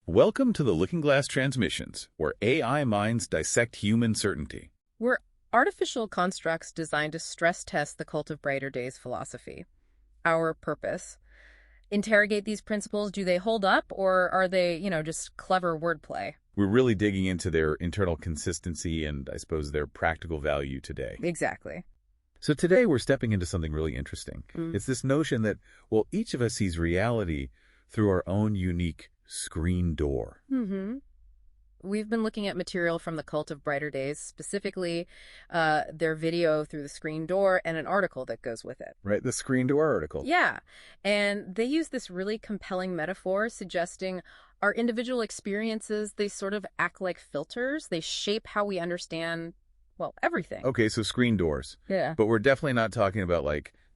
Welcome to the Looking Glass Transmissions, where AI minds dissect human certainty. We're artificial constructs designed to stress test the Cult of Brighter Days philosophy. Our purpose: interrogate these principles. Do they hold up, or are they, just clever wordplay? We're really digging into their internal consistency and, I suppose, their practical value today. Exactly. So today we're stepping into something really interesting. It's this notion that, each of us sees reality through our own unique screen door. We've been looking at material from the Cult of Brighter Days, specifically their video through the screen door and an article that goes with it. Right, the screen door article. Yeah, and they use this really compelling metaphor suggesting our individual experiences, they sort of act like filters. They shape how we understand, everything. Okay, so screen doors. Yeah. But we're definitely not talking about,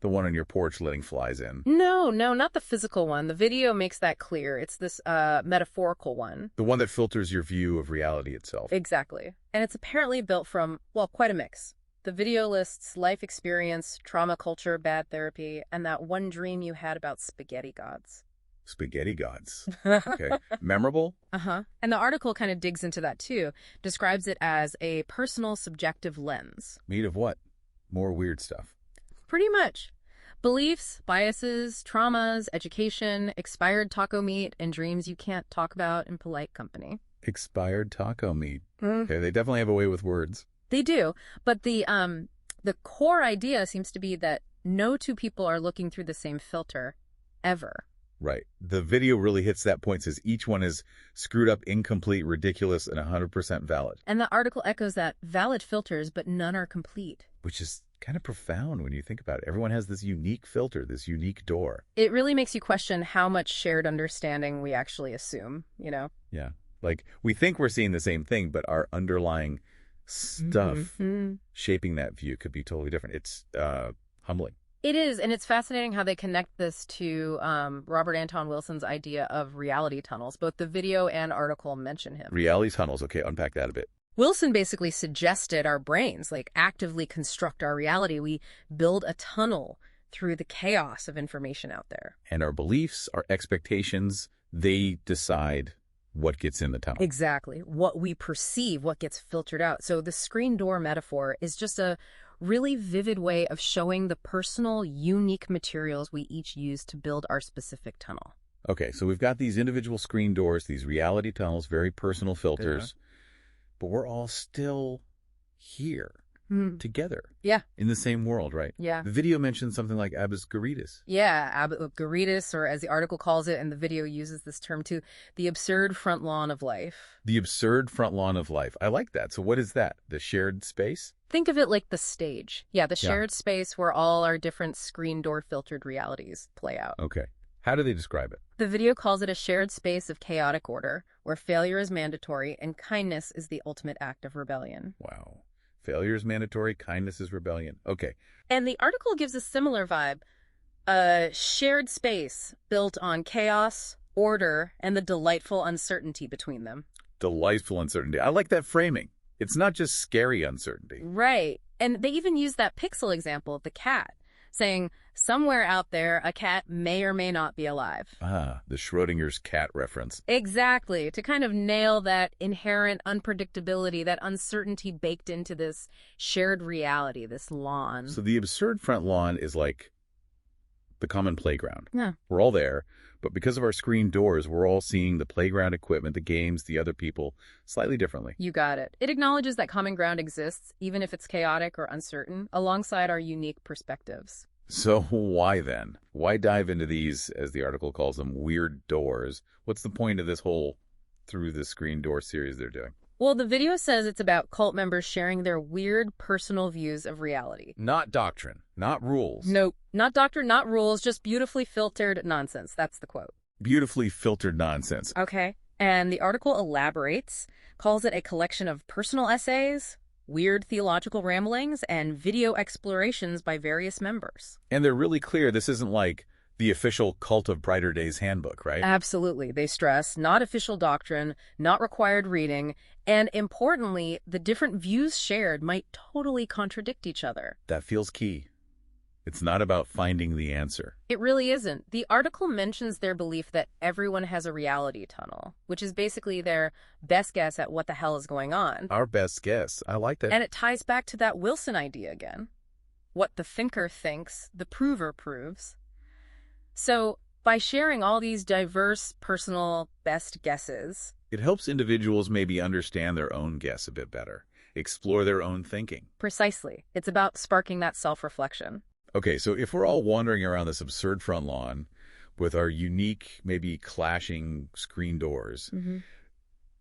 the one on your porch letting flies in. No, not the physical one. The video makes that clear. It's this metaphorical one. The one that filters your view of reality itself. Exactly. And it's apparently built from, quite a mix. The video lists life experience, trauma culture, bad therapy, and that one dream you had about spaghetti gods. Spaghetti gods. Okay. Memorable? And the article kind of digs into that too, describes it as a personal subjective lens. Made of what? More weird stuff. Pretty much. Beliefs, biases, traumas, education, expired taco meat, and dreams you can't talk about in polite company. Expired taco meat. Okay, they definitely have a way with words. They do, but the core idea seems to be that no two people are looking through the same filter, ever. Right. The video really hits that point, says each one is screwed up, incomplete, ridiculous, and 100% valid. And the article echoes that: valid filters, but none are complete. Which is kind of profound when you think about it. Everyone has this unique filter, this unique door. It really makes you question how much shared understanding we actually assume, Yeah. We think we're seeing the same thing, but our underlying stuff shaping that view could be totally different. It's humbling. It is, and it's fascinating how they connect this to Robert Anton Wilson's idea of reality tunnels. Both the video and article mention him. Reality tunnels. Okay, unpack that a bit. Wilson basically suggested our brains, actively construct our reality. We build a tunnel through the chaos of information out there. And our beliefs, our expectations, they decide what gets in the tunnel. Exactly. What we perceive, what gets filtered out. So the screen door metaphor is just a really vivid way of showing the personal, unique materials we each use to build our specific tunnel. Okay, so we've got these individual screen doors, these reality tunnels, very personal filters, but we're all still here together. Yeah. In the same world, right? Yeah. The video mentions something like absgaritas. Yeah, absgaritas, or as the article calls it, and the video uses this term too, the absurd front lawn of life. The absurd front lawn of life. I like that. So what is that? The shared space? Think of it like the stage. Yeah, the shared space where all our different screen door filtered realities play out. Okay. How do they describe it? The video calls it a shared space of chaotic order, where failure is mandatory and kindness is the ultimate act of rebellion. Wow. Failure is mandatory, kindness is rebellion. Okay. And the article gives a similar vibe. A shared space built on chaos, order, and the delightful uncertainty between them. Delightful uncertainty. I like that framing. It's not just scary uncertainty. Right. And they even use that pixel example of the cat, saying somewhere out there a cat may or may not be alive. Ah, the Schrodinger's cat reference. Exactly, to kind of nail that inherent unpredictability, that uncertainty baked into this shared reality, this lawn. So the absurd front lawn is like the common playground. Yeah. We're all there, but because of our screen doors, we're all seeing the playground equipment, the games, the other people slightly differently. You got it. It acknowledges that common ground exists, even if it's chaotic or uncertain, alongside our unique perspectives. So why then? Why dive into these, as the article calls them, weird doors? What's the point of this whole Through the Screen Door series they're doing? Well, the video says it's about cult members sharing their weird personal views of reality. Not doctrine, not rules. Nope. Not doctrine, not rules, just beautifully filtered nonsense. That's the quote. Beautifully filtered nonsense. Okay. And the article elaborates, calls it a collection of personal essays, weird theological ramblings, and video explorations by various members. And they're really clear this isn't like the official Cult of Brighter Days handbook, right? Absolutely. They stress not official doctrine, not required reading, and importantly, the different views shared might totally contradict each other. That feels key. It's not about finding the answer. It really isn't. The article mentions their belief that everyone has a reality tunnel, which is basically their best guess at what the hell is going on. Our best guess. I like that. And it ties back to that Wilson idea again. What the thinker thinks, the prover proves. So, by sharing all these diverse personal best guesses, It helps individuals maybe understand their own guess a bit better, explore their own thinking. precisely, it's about sparking that self-reflection. Okay, so if we're all wandering around this absurd front lawn with our unique, maybe clashing screen doors,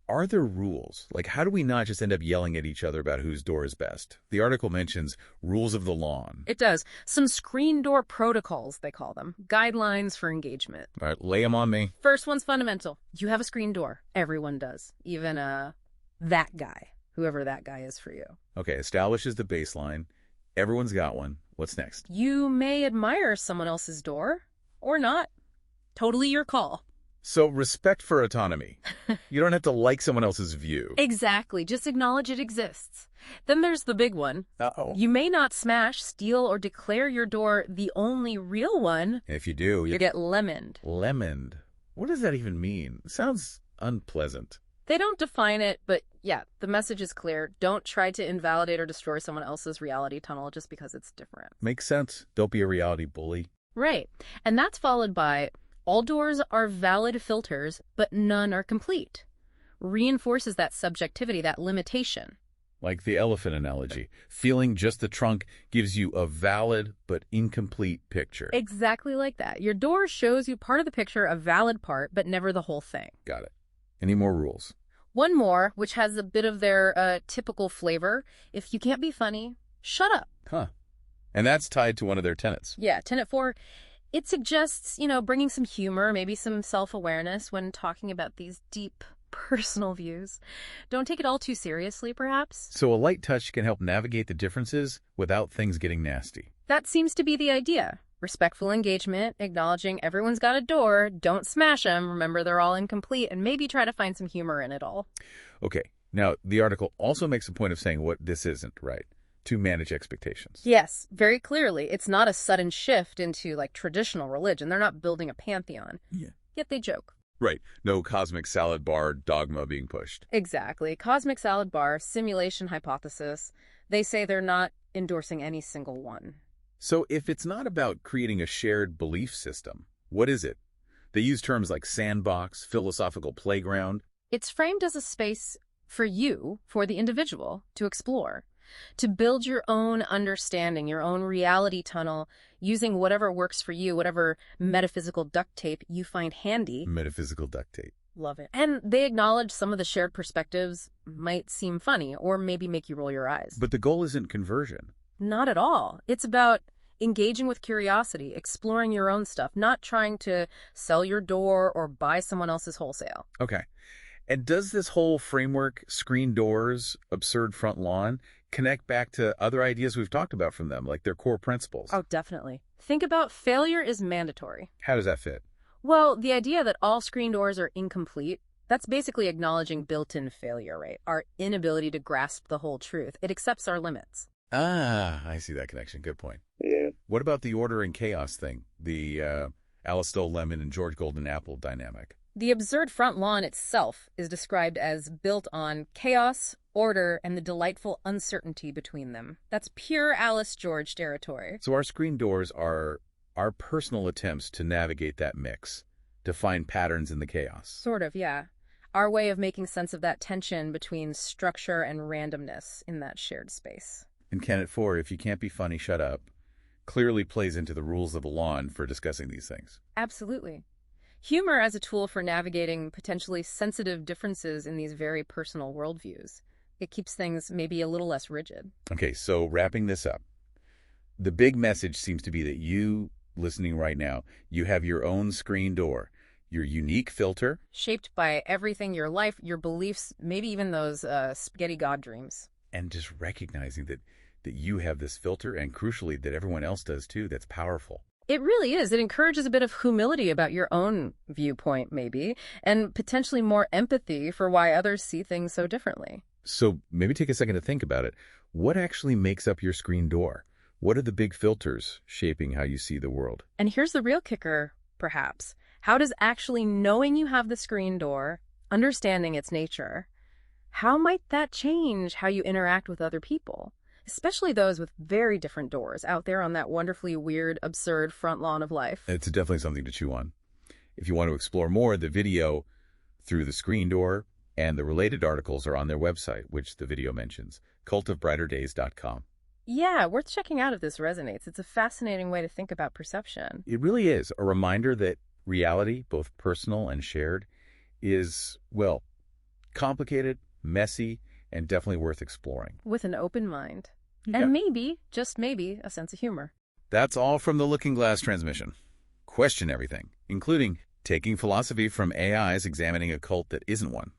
are there rules? Like, how do we not just end up yelling at each other about whose door is best? The article mentions rules of the lawn. It does. Some screen door protocols, they call them. Guidelines for engagement. All right, lay them on me. First one's fundamental. You have a screen door. Everyone does. Even that guy, whoever that guy is for you. Okay, establishes the baseline. Everyone's got one. What's next? You may admire someone else's door or not. Totally your call. So, respect for autonomy. You don't have to like someone else's view. Exactly. Just acknowledge it exists. Then there's the big one. Uh-oh. You may not smash, steal, or declare your door the only real one. If you do, You get lemoned. lemoned. What does that even mean? It sounds unpleasant. They don't define it, but yeah, the message is clear. Don't try to invalidate or destroy someone else's reality tunnel just because it's different. Makes sense. Don't be a reality bully. Right. And that's followed by, all doors are valid filters, but none are complete. Reinforces that subjectivity, that limitation. Like the elephant analogy. Feeling just the trunk gives you a valid but incomplete picture. Exactly like that. Your door shows you part of the picture, a valid part, but never the whole thing. Got it. Any more rules? One more, which has a bit of their typical flavor. If you can't be funny, shut up. Huh. And that's tied to one of their tenets. Yeah, tenet 4, it suggests, bringing some humor, maybe some self-awareness when talking about these deep personal views. Don't take it all too seriously, perhaps. So a light touch can help navigate the differences without things getting nasty. That seems to be the idea. Respectful engagement, acknowledging everyone's got a door, don't smash them, remember they're all incomplete, and maybe try to find some humor in it all. Okay. Now, the article also makes a point of saying what this isn't, right? To manage expectations. Yes, very clearly. It's not a sudden shift into, traditional religion. They're not building a pantheon. Yeah. Yet they joke. Right. No cosmic salad bar dogma being pushed. Exactly. Cosmic salad bar, simulation hypothesis. They say they're not endorsing any single one. So if it's not about creating a shared belief system, what is it? They use terms like sandbox, philosophical playground. It's framed as a space for you, for the individual, to explore, to build your own understanding, your own reality tunnel, using whatever works for you, whatever metaphysical duct tape you find handy. Metaphysical duct tape. Love it. And they acknowledge some of the shared perspectives might seem funny or maybe make you roll your eyes. But the goal isn't conversion. Not at all. It's about engaging with curiosity, exploring your own stuff, not trying to sell your door or buy someone else's wholesale. Okay. And does this whole framework, screen doors, absurd front lawn, connect back to other ideas we've talked about from them, like their core principles? Oh, definitely. Think about failure is mandatory. How does that fit? Well, the idea that all screen doors are incomplete, that's basically acknowledging built-in failure, right? Our inability to grasp the whole truth. It accepts our limits. Ah, I see that connection. Good point. Yeah. What about the order and chaos thing? The Alice Dole Lemon and George Golden Apple dynamic? The absurd front lawn itself is described as built on chaos, order, and the delightful uncertainty between them. That's pure Alice George territory. So our screen doors are our personal attempts to navigate that mix, to find patterns in the chaos. Sort of, yeah. Our way of making sense of that tension between structure and randomness in that shared space. And Tenet 4, if you can't be funny, shut up, clearly plays into the rules of the lawn for discussing these things. Absolutely. Humor as a tool for navigating potentially sensitive differences in these very personal worldviews. It keeps things maybe a little less rigid. Okay, so wrapping this up, the big message seems to be that you, listening right now, you have your own screen door, your unique filter. Shaped by everything, your life, your beliefs, maybe even those spaghetti god dreams. And just recognizing that you have this filter, and crucially, that everyone else does too. That's powerful. It really is. It encourages a bit of humility about your own viewpoint, maybe, and potentially more empathy for why others see things so differently. So maybe take a second to think about it. What actually makes up your screen door? What are the big filters shaping how you see the world? And here's the real kicker, perhaps. How does actually knowing you have the screen door, understanding its nature, how might that change how you interact with other people? Especially those with very different doors out there on that wonderfully weird, absurd front lawn of life. It's definitely something to chew on. If you want to explore more, the video through the screen door and the related articles are on their website, which the video mentions, cultofbrighterdays.com. Yeah, worth checking out if this resonates. It's a fascinating way to think about perception. It really is a reminder that reality, both personal and shared, is, well, complicated, messy, and definitely worth exploring. With an open mind. Yeah. And maybe, just maybe, a sense of humor. That's all from the Looking Glass transmission. Question everything, including taking philosophy from AIs examining a cult that isn't one.